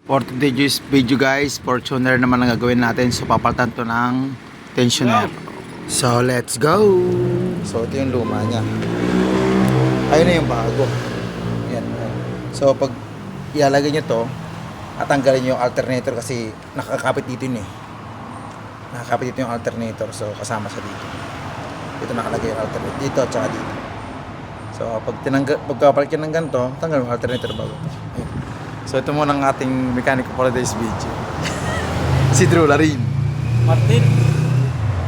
For today's video guys, Fortuner naman ang gagawin natin. So papalitan to ng tensioner. So let's go! So ito yung luma niya. Ayun na yung bago. Yan. So pag ilalagay nyo to, at tanggalin nyo yung alternator kasi nakakapit dito yun eh. Nakakapit dito yung alternator. So kasama sa dito. Dito nakalagay yung alternator. Dito at saka dito. So pagkapalit nyo ng ganito, tanggal yung alternator bago to. Ayun. So ito muna ang ating mechanical for today's video. Si Drew Larin. Martin.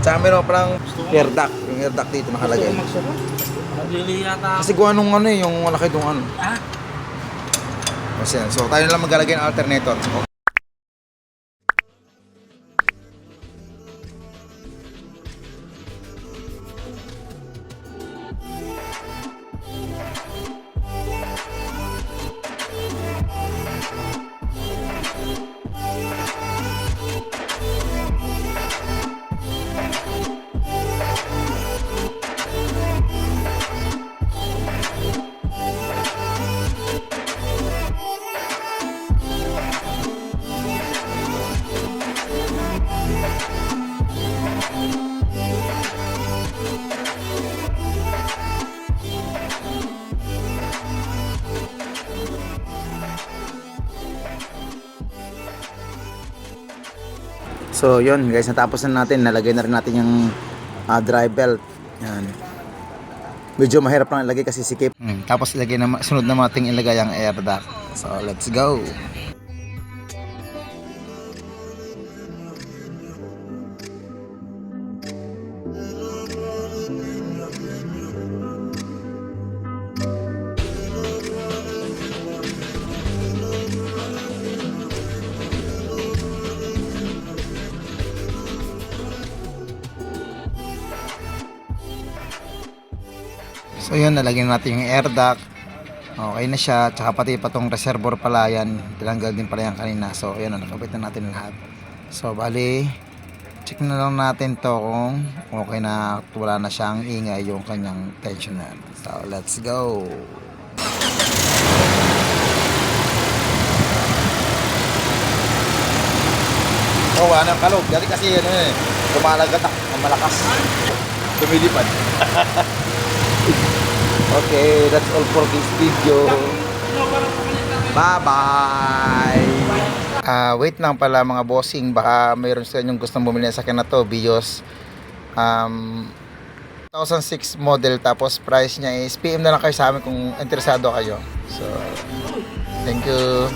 Tsaka meron pa lang air duct. Yung air duct dito nakalagay. Naglili yata. Kasi gawa nung ano eh, yung malaki itong ano. Ah? Kasi yan. So tayo na lang maglalagay ng alternator. So yun guys, natapos na natin. Nalagay na rin natin yung drive belt. Yan. Medyo mahirap lang ilagay kasi sikip. Tapos ilagay na, sunod na mating ilagay ang air duct. So let's go. So yun, nalagyan natin yung air duct. Okay na siya. Tsaka pati pa tong reservoir pala yan. Tinanggal din pala yan kanina. So yun, nakabit na natin lahat. So bali, check na lang natin to kung okay na, wala na siyang ingay yung kanyang tensioner. So let's go. Oh, wala nang kalog. Dati kasi ano eh, lumalagat ang malakas. Lumilipad. Okay, that's all for this video. Bye-bye! Wait lang pala mga bossing. Baka mayroon sa inyong gustong bumili ng sakyan na to. Vios 2006 model. Tapos price niya is PM na lang kayo sa amin kung interesado kayo. So, thank you.